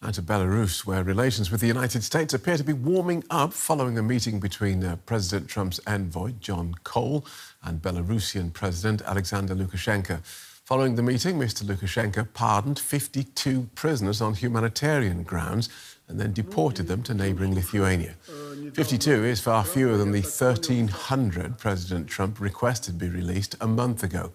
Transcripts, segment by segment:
Now to Belarus, where relations with the United States appear to be warming up following a meeting between President Trump's envoy, John Cole, and Belarusian President Alexander Lukashenko. Following the meeting, Mr. Lukashenko pardoned 52 prisoners on humanitarian grounds and then deported them to neighbouring Lithuania. 52 is far fewer than the 1,300 President Trump requested be released a month ago.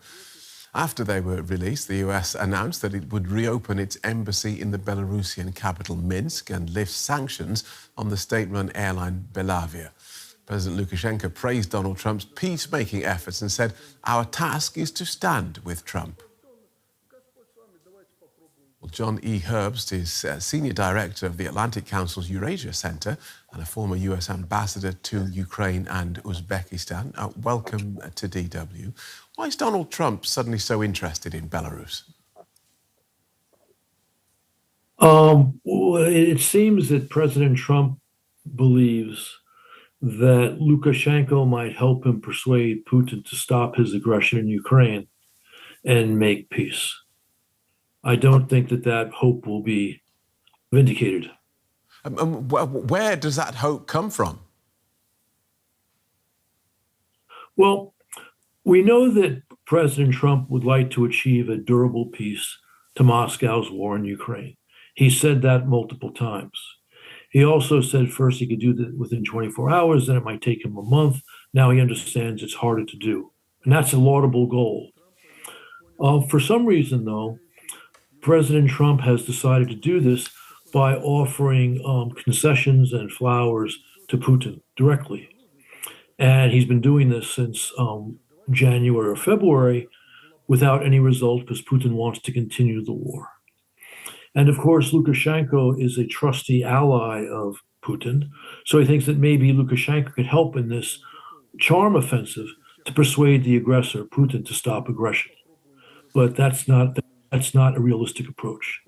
After they were released, the US announced that it would reopen its embassy in the Belarusian capital, Minsk, and lift sanctions on the state-run airline Belarus. President Lukashenko praised Donald Trump's peacemaking efforts and said, "Our task is to stand with Trump." Well, John E. Herbst is Senior Director of the Atlantic Council's Eurasia Center and a former US ambassador to Ukraine and Uzbekistan. Welcome to DW. Why is Donald Trump suddenly so interested in Belarus? It seems that President Trump believes that Lukashenko might help him persuade Putin to stop his aggression in Ukraine and make peace. I don't think that hope will be vindicated. Where does that hope come from? Well, we know that President Trump would like to achieve a durable peace to Moscow's war in Ukraine. He said that multiple times. He also said first he could do that within 24 hours, then it might take him a month. Now he understands it's harder to do. And that's a laudable goal. For some reason, though, President Trump has decided to do this by offering concessions and flowers to Putin directly. And he's been doing this since January or February without any result because Putin wants to continue the war. And of course, Lukashenko is a trusty ally of Putin. So he thinks that maybe Lukashenko could help in this charm offensive to persuade the aggressor, Putin, to stop aggression. But that's not a realistic approach.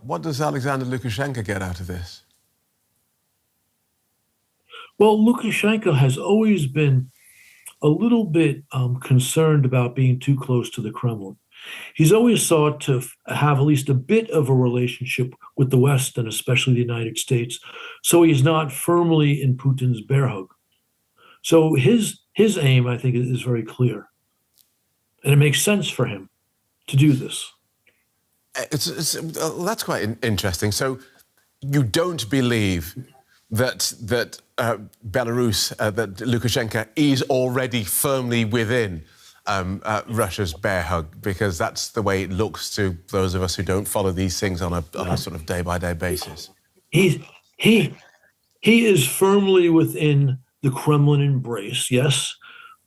What does Alexander Lukashenko get out of this? Well, Lukashenko has always been a little bit concerned about being too close to the Kremlin. He's always sought to have at least a bit of a relationship with the West and especially the United States, so he's not firmly in Putin's bear hug. So his aim, I think, is very clear. And it makes sense for him to do this. That's quite interesting. So you don't believe that Belarus, that Lukashenko is already firmly within Russia's bear hug, because that's the way it looks to those of us who don't follow these things on a sort of day-by-day basis. He is firmly within the Kremlin embrace, yes,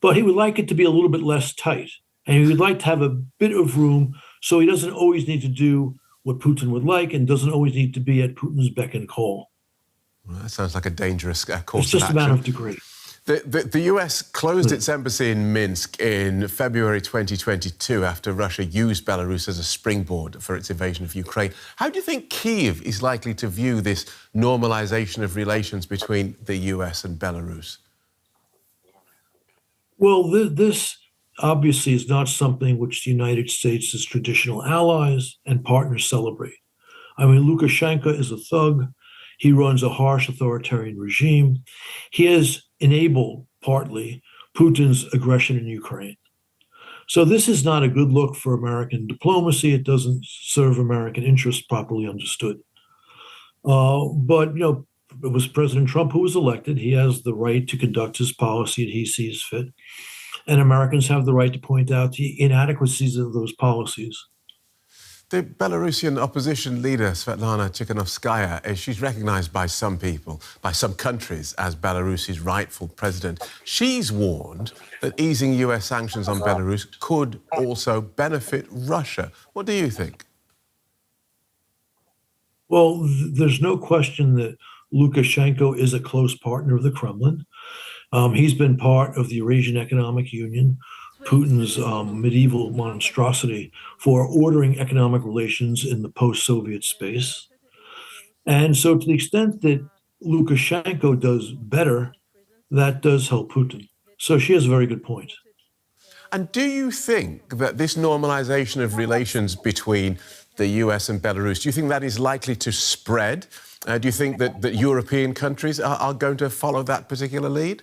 but he would like it to be a little bit less tight, and he would like to have a bit of room so he doesn't always need to do what Putin would like and doesn't always need to be at Putin's beck and call. Well, that sounds like a dangerous course of action. It's just a matter of degree. The US closed its embassy in Minsk in February 2022 after Russia used Belarus as a springboard for its invasion of Ukraine. How do you think Kyiv is likely to view this normalization of relations between the US and Belarus? Well, this obviously is not something which the United States' traditional allies and partners celebrate. I mean, Lukashenko is a thug. He runs a harsh authoritarian regime. He has enabled, partly, Putin's aggression in Ukraine. So this is not a good look for American diplomacy. It doesn't serve American interests properly understood. But, you know, it was President Trump who was elected. He has the right to conduct his policy that he sees fit. And Americans have the right to point out the inadequacies of those policies. The Belarusian opposition leader, Svetlana Tikhanovskaya, she's recognised by some people, by some countries, as Belarus's rightful president. She's warned that easing US sanctions on Belarus could also benefit Russia. What do you think? Well, there's no question that Lukashenko is a close partner of the Kremlin. He's been part of the Eurasian Economic Union, Putin's medieval monstrosity for ordering economic relations in the post-Soviet space. And so to the extent that Lukashenko does better, that does help Putin. So she has a very good point. And do you think that this normalization of relations between the US and Belarus. Do you think that is likely to spread? Do you think that European countries are going to follow that particular lead?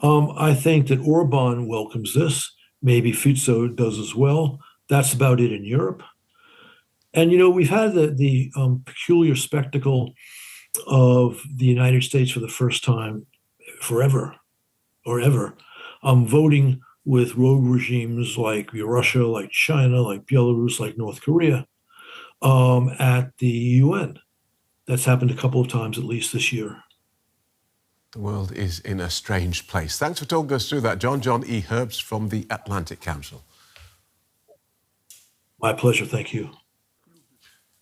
I think that Orban welcomes this. Maybe Fico does as well. That's about it in Europe. And, you know, we've had the peculiar spectacle of the United States for the first time forever or ever, voting with rogue regimes like Russia, like China, like Belarus, like North Korea at the UN. That's happened a couple of times at least this year. The world is in a strange place. Thanks for talking us through that, John. John E. Herbst from the Atlantic Council. My pleasure. Thank you.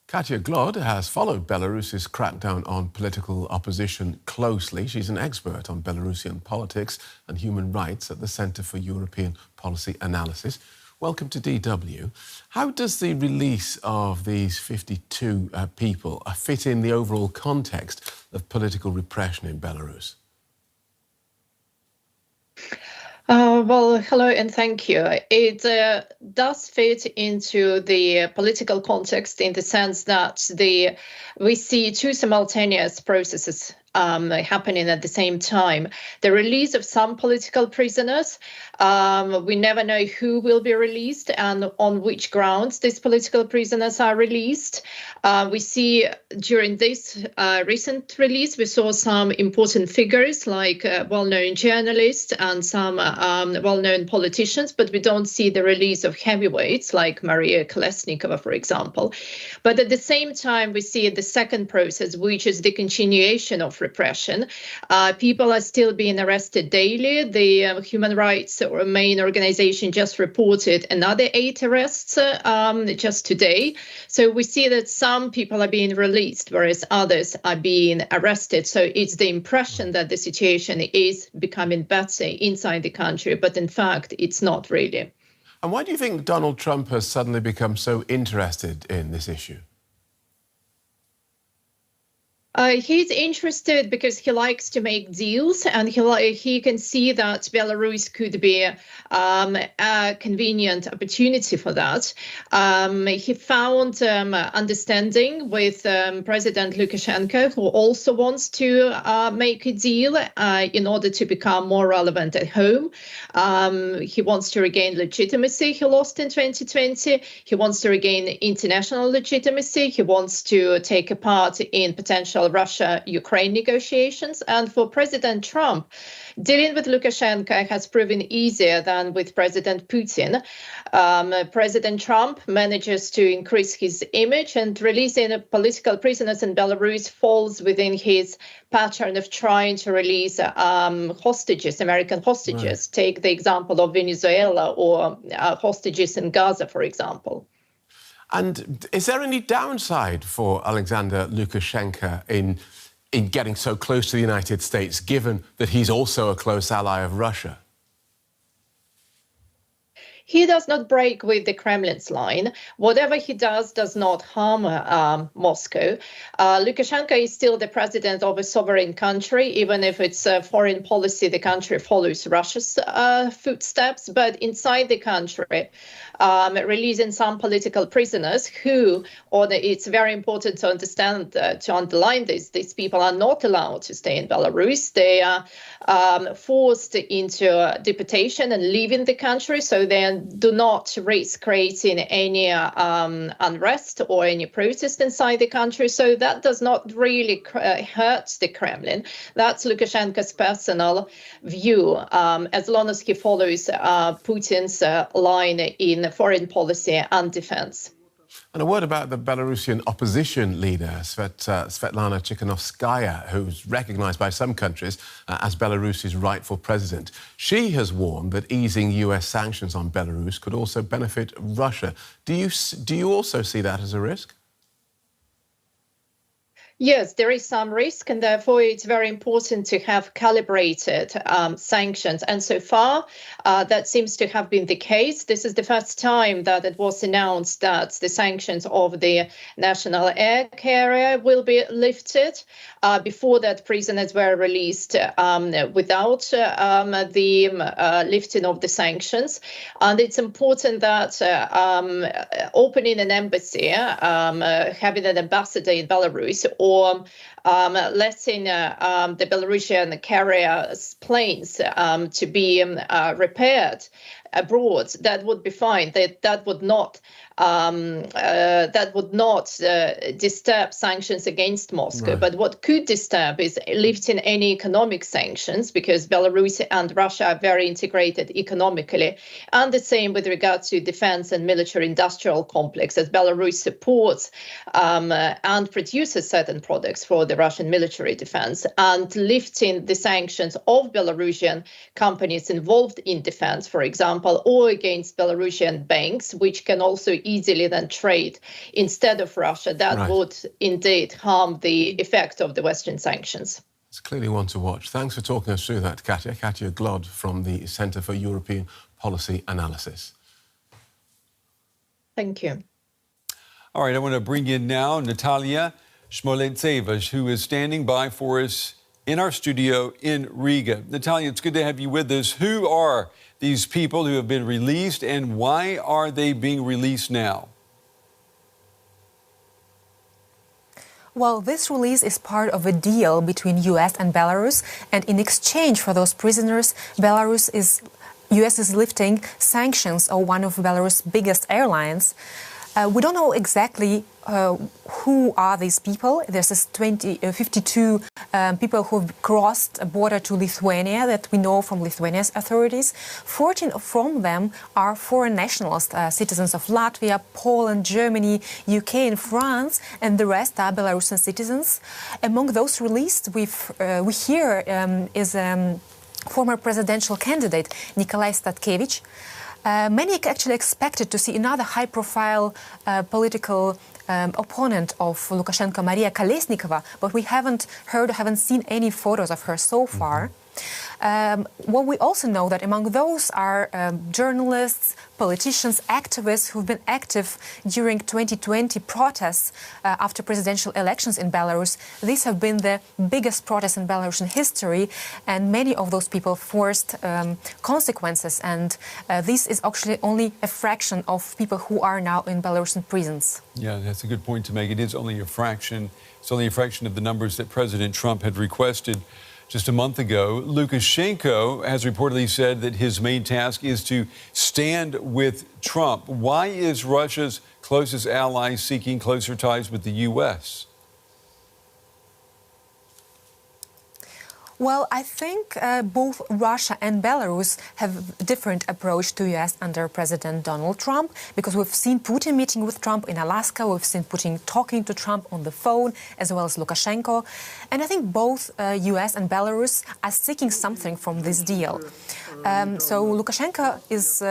Katia Glod has followed Belarus's crackdown on political opposition closely. She's an expert on Belarusian politics and human rights at the Centre for European Policy Analysis. Welcome to DW. How does the release of these 52 people fit in the overall context of political repression in Belarus? Well, hello and thank you. It does fit into the political context in the sense that we see two simultaneous processes happening at the same time. The release of some political prisoners. We never know who will be released and on which grounds these political prisoners are released. We see during this recent release, we saw some important figures like well-known journalists and some well-known politicians, but we don't see the release of heavyweights like Maria Kolesnikova, for example. But at the same time, we see the second process, which is the continuation of repression. People are still being arrested daily. The human rights or main organization just reported another 8 arrests just today. So we see that some people are being released, whereas others are being arrested. So it's the impression that the situation is becoming better inside the country, but in fact, it's not really. And why do you think Donald Trump has suddenly become so interested in this issue? He's interested because he likes to make deals, and he can see that Belarus could be a convenient opportunity for that. He found understanding with President Lukashenko, who also wants to make a deal in order to become more relevant at home. He wants to regain legitimacy he lost in 2020. He wants to regain international legitimacy. He wants to take a part in potential Russia-Ukraine negotiations. And for President Trump, dealing with Lukashenko has proven easier than with President Putin. President Trump manages to increase his image, and releasing political prisoners in Belarus falls within his pattern of trying to release hostages, American hostages. Right. Take the example of Venezuela or hostages in Gaza, for example. And is there any downside for Alexander Lukashenko in getting so close to the United States, given that he's also a close ally of Russia? He does not break with the Kremlin's line. Whatever he does not harm Moscow. Lukashenko is still the president of a sovereign country, even if it's foreign policy, the country follows Russia's footsteps. But inside the country, releasing some political prisoners who, it's very important to understand, to underline this, these people are not allowed to stay in Belarus. They are forced into deportation and leaving the country, so they do not risk creating any unrest or any protest inside the country. So that does not really hurt the Kremlin. That's Lukashenko's personal view, as long as he follows Putin's line in foreign policy and defense. And a word about the Belarusian opposition leader, Svetlana Tikhanovskaya, who's recognized by some countries as Belarus's rightful president. She has warned that easing US sanctions on Belarus could also benefit Russia. Do you also see that as a risk? Yes, there is some risk, and therefore it's very important to have calibrated sanctions. And so far, that seems to have been the case. This is the first time that it was announced that the sanctions of the national air carrier will be lifted. Before that, prisoners were released without the lifting of the sanctions. And it's important that opening an embassy, having an ambassador in Belarus, or letting the Belarusian carriers' planes to be repaired abroad, that would be fine. That would not disturb sanctions against Moscow. Right. But what could disturb is lifting any economic sanctions, because Belarus and Russia are very integrated economically, and the same with regard to defense and military industrial complex, as Belarus supports and produces certain products for the Russian military defense. And lifting the sanctions of Belarusian companies involved in defense, for example, or against Belarusian banks, which can also easily then trade instead of Russia, that Right. would indeed harm the effect of the Western sanctions. It's clearly one to watch. Thanks for talking us through that, Katia. Katia Glod from the Centre for European Policy Analysis. Thank you. All right, I want to bring in now Natalia Smoletseva, who is standing by for us in our studio in Riga. Natalia, it's good to have you with us. Who are these people who have been released, and why are they being released now? Well, this release is part of a deal between US and Belarus, and in exchange for those prisoners, US is lifting sanctions on one of Belarus' biggest airlines. We don't know exactly who are these people. There's 52 people who have crossed a border to Lithuania that we know from Lithuania's authorities. 14 from them are foreign nationals, citizens of Latvia, Poland, Germany, UK and France, and the rest are Belarusian citizens. Among those released, we hear is former presidential candidate Nikolai Statkevich. Many actually expected to see another high-profile political opponent of Lukashenko, Maria Kolesnikova, but we haven't seen any photos of her so far. Well, we also know that among those are journalists, politicians, activists who've been active during 2020 protests after presidential elections in Belarus. These have been the biggest protests in Belarusian history, and many of those people faced consequences. And this is actually only a fraction of people who are now in Belarusian prisons. Yeah, that's a good point to make. It is only a fraction. It's only a fraction of the numbers that President Trump had requested just a month ago. Lukashenko has reportedly said that his main task is to stand with Trump. Why is Russia's closest ally seeking closer ties with the U.S.? Well, I think both Russia and Belarus have a different approach to U.S. under President Donald Trump, because we've seen Putin meeting with Trump in Alaska, we've seen Putin talking to Trump on the phone, as well as Lukashenko. And I think both U.S. and Belarus are seeking something from this deal. So Lukashenko is...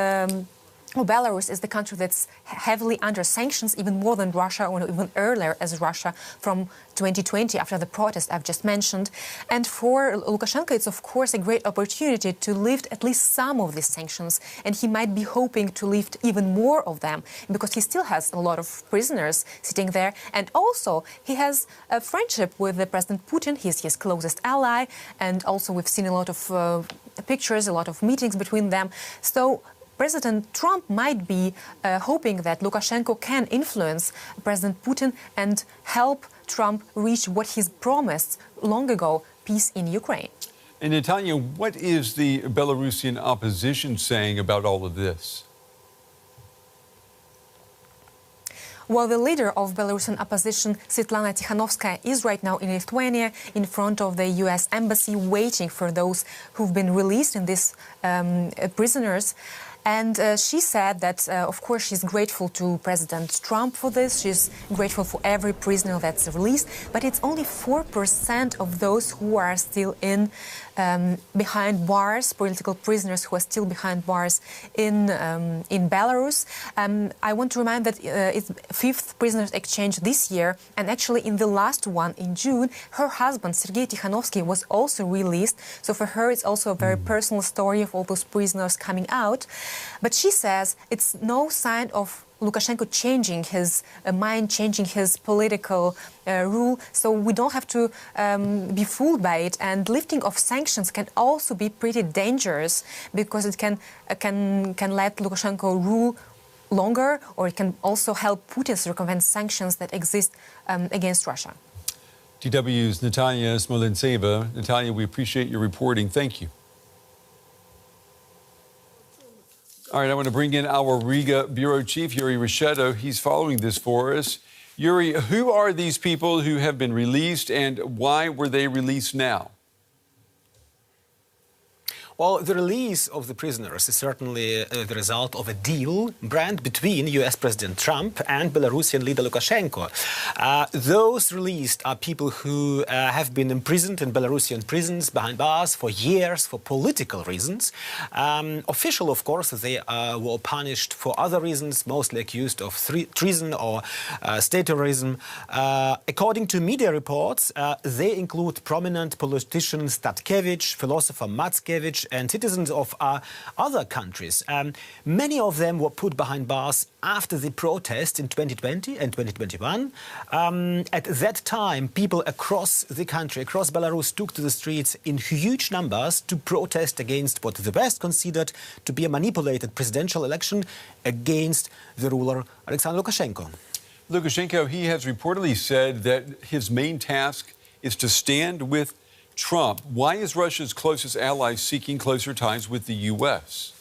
Belarus is the country that's heavily under sanctions, even more than Russia, or even earlier as Russia, from 2020, after the protest I've just mentioned. And for Lukashenko, it's of course a great opportunity to lift at least some of these sanctions, and he might be hoping to lift even more of them, because he still has a lot of prisoners sitting there. And also, he has a friendship with President Putin. He's his closest ally, and also we've seen a lot of pictures, a lot of meetings between them. So President Trump might be hoping that Lukashenko can influence President Putin and help Trump reach what he's promised long ago, peace in Ukraine. And Natalia, what is the Belarusian opposition saying about all of this? Well, the leader of Belarusian opposition, Svetlana Tikhanovskaya, is right now in Lithuania in front of the U.S. embassy, waiting for those who've been released in these prisoners. And she said that, of course, she's grateful to President Trump for this. She's grateful for every prisoner that's released. But it's only 4% of those who are still behind bars, political prisoners who are still behind bars in Belarus. I want to remind that it's 5th prisoners exchange this year, and actually in the last one in June, her husband Sergei Tikhanovsky was also released. So for her, it's also a very personal story of all those prisoners coming out. But she says it's no sign of Lukashenko changing his mind, changing his political rule. So we don't have to be fooled by it. And lifting of sanctions can also be pretty dangerous because it can let Lukashenko rule longer, or it can also help Putin circumvent sanctions that exist against Russia. DW's Natalia Smolentseva. Natalia, we appreciate your reporting. Thank you. All right, I want to bring in our Riga bureau chief, Yuri Resheto. He's following this for us. Yuri, who are these people who have been released, and why were they released now? Well, the release of the prisoners is certainly the result of a deal, Brand, between US President Trump and Belarusian leader Lukashenko. Those released are people who have been imprisoned in Belarusian prisons behind bars for years for political reasons. Official, of course, they were punished for other reasons, mostly accused of treason or state terrorism. According to media reports, they include prominent politician Statkevich, philosopher Mackiewicz, and citizens of other countries. Many of them were put behind bars after the protests in 2020 and 2021. At that time, people across the country, across Belarus, took to the streets in huge numbers to protest against what the West considered to be a manipulated presidential election against the ruler Alexander Lukashenko. Lukashenko, he has reportedly said that his main task is to stand with Trump. Why is Russia's closest ally seeking closer ties with the U.S.?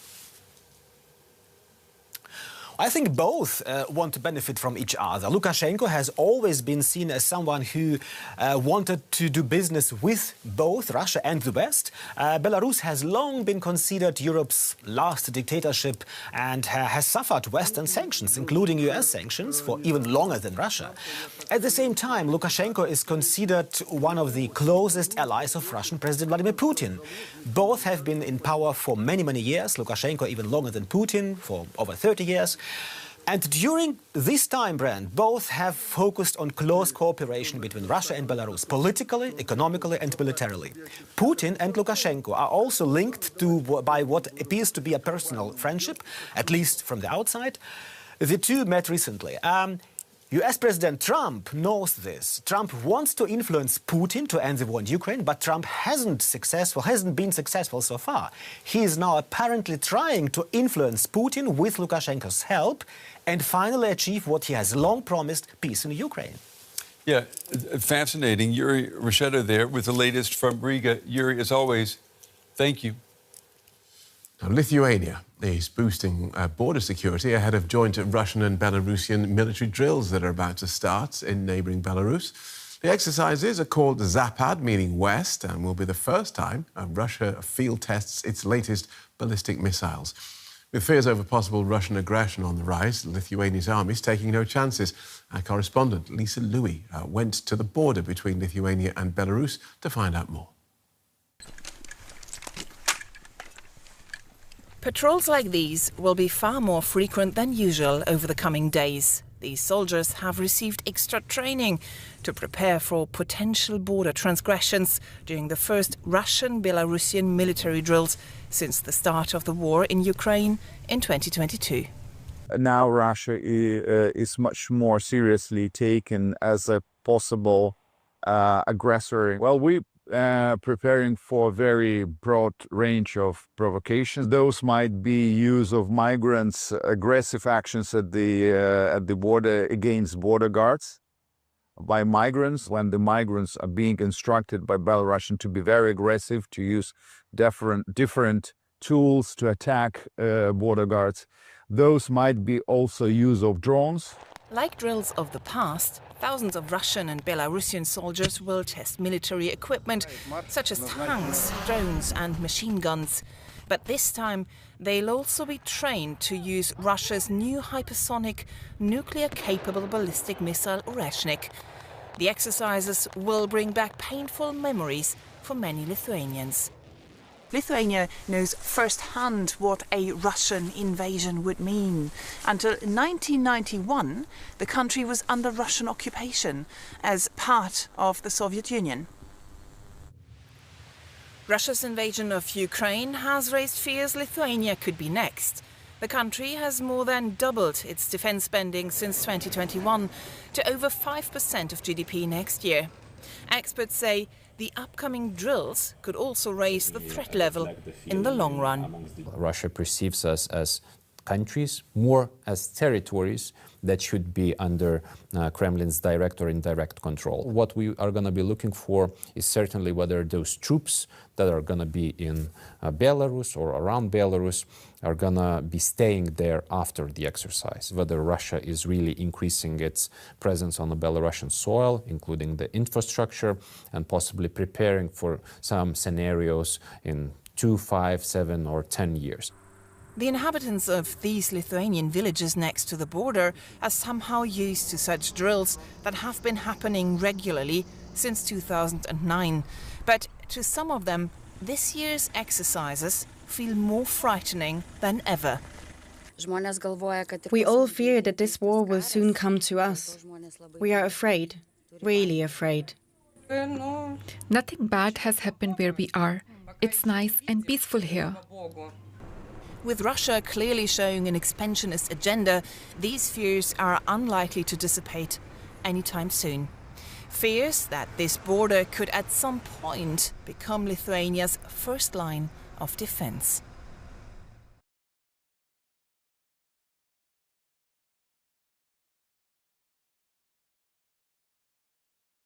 I think both want to benefit from each other. Lukashenko has always been seen as someone who wanted to do business with both Russia and the West. Belarus has long been considered Europe's last dictatorship and has suffered Western sanctions, including US sanctions, for even longer than Russia. At the same time, Lukashenko is considered one of the closest allies of Russian President Vladimir Putin. Both have been in power for many, many years. Lukashenko even longer than Putin, for over 30 years. And during this time, Brand, both have focused on close cooperation between Russia and Belarus, politically, economically and militarily. Putin and Lukashenko are also linked by what appears to be a personal friendship, at least from the outside. The two met recently. US President Trump knows this. Trump wants to influence Putin to end the war in Ukraine, but Trump hasn't been successful so far. He is now apparently trying to influence Putin with Lukashenko's help and finally achieve what he has long promised, peace in Ukraine. Yeah, fascinating. Yuri Resheto there with the latest from Riga. Yuri, as always, thank you. Now, Lithuania is boosting border security ahead of joint Russian and Belarusian military drills that are about to start in neighbouring Belarus. The exercises are called Zapad, meaning west, and will be the first time Russia field tests its latest ballistic missiles. With fears over possible Russian aggression on the rise, Lithuania's army is taking no chances. Our correspondent Lisa Louis went to the border between Lithuania and Belarus to find out more. Patrols like these will be far more frequent than usual over the coming days. These soldiers have received extra training to prepare for potential border transgressions during the first Russian-Belarusian military drills since the start of the war in Ukraine in 2022. Now Russia is much more seriously taken as a possible aggressor. Well, we preparing for a very broad range of provocations. Those might be use of migrants, aggressive actions at the border against border guards by migrants, when the migrants are being instructed by Belarusian to be very aggressive, to use different tools to attack border guards. Those might be also use of drones. Like drills of the past, thousands of Russian and Belarusian soldiers will test military equipment, such as tanks, drones and machine guns. But this time, they'll also be trained to use Russia's new hypersonic, nuclear-capable ballistic missile Oreshnik. The exercises will bring back painful memories for many Lithuanians. Lithuania knows firsthand what a Russian invasion would mean. Until 1991, the country was under Russian occupation as part of the Soviet Union. Russia's invasion of Ukraine has raised fears Lithuania could be next. The country has more than doubled its defence spending since 2021 to over 5% of GDP next year. Experts say the upcoming drills could also raise the threat level in the long run. Russia perceives us as countries, more as territories that should be under Kremlin's direct or indirect control. What we are going to be looking for is certainly whether those troops that are going to be in Belarus or around Belarus are going to be staying there after the exercise, whether Russia is really increasing its presence on the Belarusian soil, including the infrastructure, and possibly preparing for some scenarios in 2, 5, 7 or 10 years. The inhabitants of these Lithuanian villages next to the border are somehow used to such drills that have been happening regularly since 2009. But to some of them, this year's exercises feel more frightening than ever. We all fear that this war will soon come to us. We are afraid, really afraid. Nothing bad has happened where we are. It's nice and peaceful here. With Russia clearly showing an expansionist agenda, these fears are unlikely to dissipate anytime soon. Fears that this border could at some point become Lithuania's first line of defense.